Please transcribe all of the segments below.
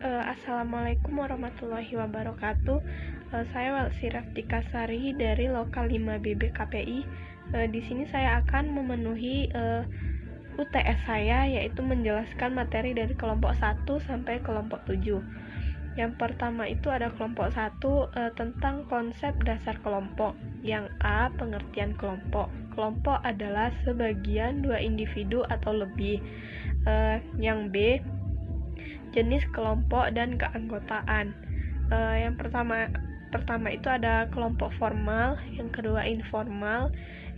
Assalamualaikum warahmatullahi wabarakatuh. Saya Welsi Raftikasari dari Lokal 5 BBKPI. Di sini saya akan memenuhi UTS saya, yaitu menjelaskan materi dari kelompok 1 sampai kelompok 7. Yang pertama itu ada kelompok 1 tentang konsep dasar kelompok. Yang A, pengertian kelompok. Kelompok adalah sebagian dua individu atau lebih. Yang B, jenis kelompok dan keanggotaan. Yang pertama itu ada kelompok formal, yang kedua informal,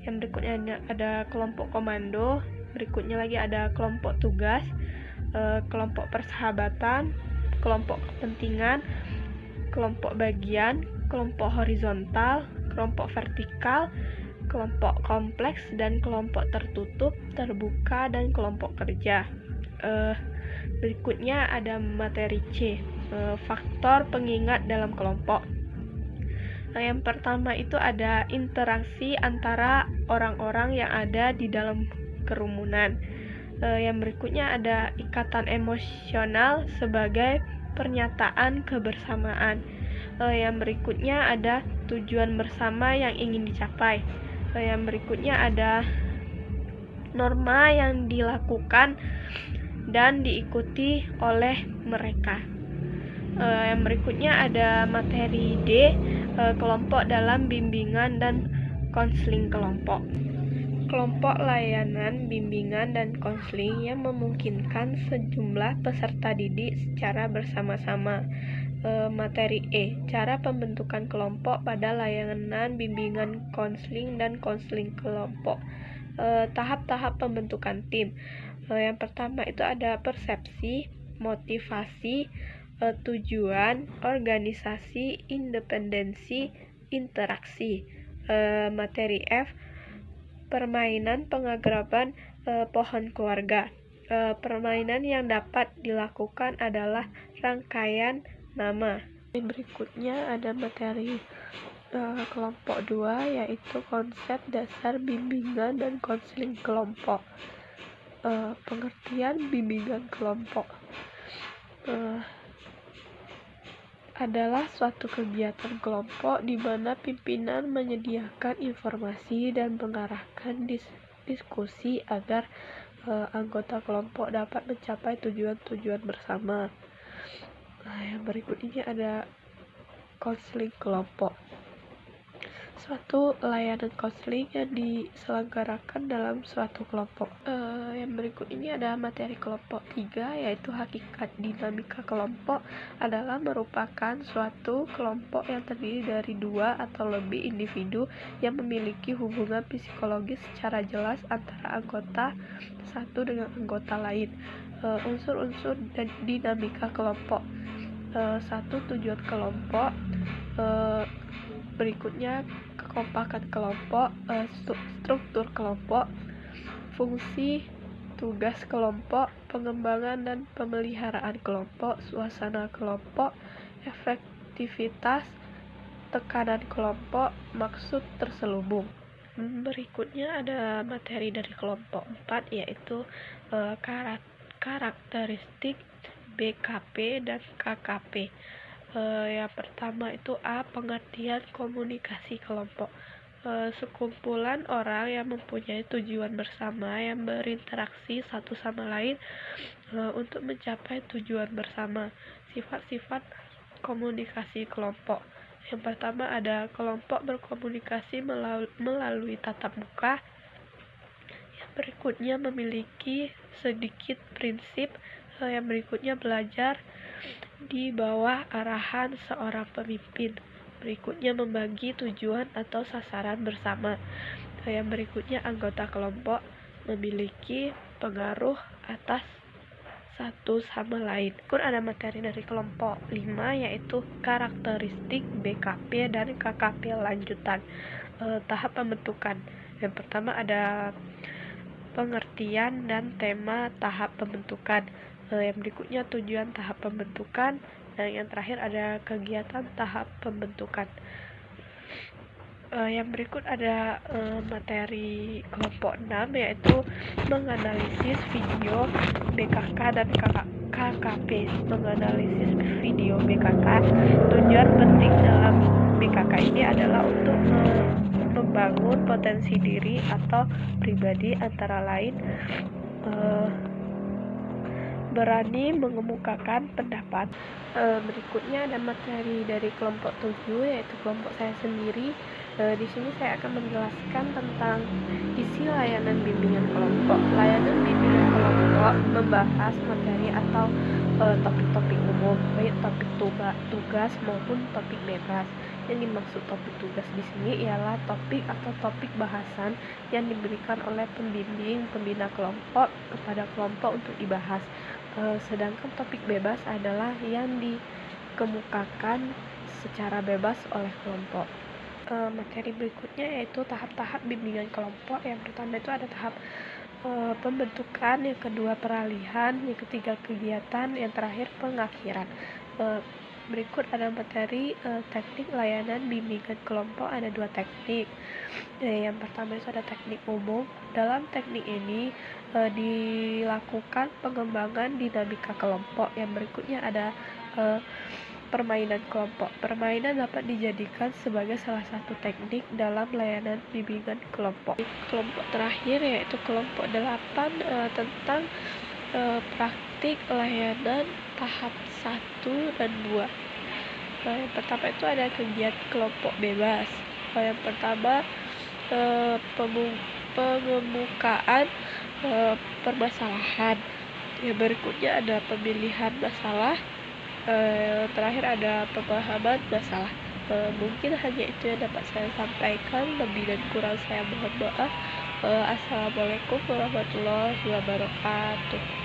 yang berikutnya ada kelompok komando, berikutnya lagi ada kelompok tugas, kelompok persahabatan, kelompok kepentingan, kelompok bagian, kelompok horizontal, kelompok vertikal, kelompok kompleks, dan kelompok tertutup, terbuka, dan kelompok kerja. Berikutnya ada materi C, faktor pengingat dalam kelompok. Yang pertama itu ada interaksi antara orang-orang yang ada di dalam kerumunan. Yang berikutnya ada ikatan emosional sebagai pernyataan kebersamaan. Yang berikutnya ada tujuan bersama yang ingin dicapai. Yang berikutnya ada norma yang dilakukan dan diikuti oleh mereka. Yang berikutnya ada materi D, kelompok dalam bimbingan dan konseling kelompok. Kelompok layanan, bimbingan, dan konseling yang memungkinkan sejumlah peserta didik secara bersama-sama. Materi E, cara pembentukan kelompok pada layanan, bimbingan, konseling, dan konseling kelompok. Tahap-tahap pembentukan tim. Yang pertama itu ada persepsi, motivasi, tujuan, organisasi, independensi, interaksi. Materi F, permainan pengagraban pohon keluarga. Permainan yang dapat dilakukan adalah rangkaian nama. Berikutnya ada materi kelompok 2, yaitu konsep dasar bimbingan dan konseling kelompok. Pengertian bimbingan kelompok adalah suatu kegiatan kelompok di mana pimpinan menyediakan informasi dan mengarahkan diskusi agar anggota kelompok dapat mencapai tujuan-tujuan bersama. Yang berikut ini ada konseling kelompok. Suatu layanan konseling yang diselenggarakan dalam suatu kelompok. Yang berikut ini ada materi kelompok 3, yaitu hakikat dinamika kelompok adalah merupakan suatu kelompok yang terdiri dari dua atau lebih individu yang memiliki hubungan psikologis secara jelas antara anggota satu dengan anggota lain. Unsur-unsur dan dinamika kelompok. 1. Tujuan kelompok. Berikutnya kekompakan kelompok, struktur kelompok, fungsi, tugas kelompok, pengembangan dan pemeliharaan kelompok, suasana kelompok, efektivitas, tekanan kelompok, maksud terselubung. Berikutnya ada materi dari kelompok 4, yaitu karakteristik BKP dan KKP. Yang pertama itu A, pengertian komunikasi kelompok. Sekumpulan orang yang mempunyai tujuan bersama yang berinteraksi satu sama lain untuk mencapai tujuan bersama. Sifat-sifat komunikasi kelompok. Yang pertama ada kelompok berkomunikasi melalui tatap muka. Yang berikutnya memiliki sedikit prinsip. Yang berikutnya belajar di bawah arahan seorang pemimpin. Berikutnya membagi tujuan atau sasaran bersama. Yang berikutnya anggota kelompok memiliki pengaruh atas satu sama lain. Pun ada materi dari kelompok 5, yaitu karakteristik BKP dan KKP lanjutan. Tahap pembentukan. Yang pertama ada pengertian dan tema tahap pembentukan. Yang berikutnya tujuan tahap pembentukan, dan yang terakhir ada kegiatan tahap pembentukan. Yang berikut ada materi kelompok 6, yaitu menganalisis video BKK dan KKP. Menganalisis video BKK, tujuan penting dalam BKK ini adalah untuk membangun potensi diri atau pribadi, antara lain berani mengemukakan pendapat. Berikutnya ada materi dari kelompok 7, yaitu kelompok saya sendiri. Di sini saya akan menjelaskan tentang isi layanan bimbingan kelompok. Layanan bimbingan kelompok membahas materi atau topik-topik umum, baik topik tugas maupun topik bebas. Yang dimaksud topik tugas di sini ialah topik atau topik bahasan yang diberikan oleh pembimbing pembina kelompok kepada kelompok untuk dibahas. Sedangkan topik bebas adalah yang dikemukakan secara bebas oleh kelompok. Materi berikutnya yaitu tahap-tahap bimbingan kelompok. Yang pertama itu ada tahap pembentukan, yang kedua peralihan, yang ketiga kegiatan, yang terakhir pengakhiran. Berikut ada materi teknik layanan bimbingan kelompok. Ada 2 teknik. Yang pertama itu ada teknik umum. Dalam teknik ini dilakukan pengembangan dinamika kelompok. Yang berikutnya ada permainan kelompok. Permainan dapat dijadikan sebagai salah satu teknik dalam layanan bimbingan kelompok. Kelompok terakhir yaitu kelompok 8 tentang praktik layanan tahap 1 dan 2. Yang pertama itu ada kegiatan kelompok bebas. Yang pertama pengemukaan permasalahan. Yang berikutnya ada pemilihan masalah. Terakhir ada pemahaman masalah. Mungkin hanya itu yang dapat saya sampaikan. Lebih dan kurang saya mohon maaf. Assalamualaikum warahmatullahi wabarakatuh.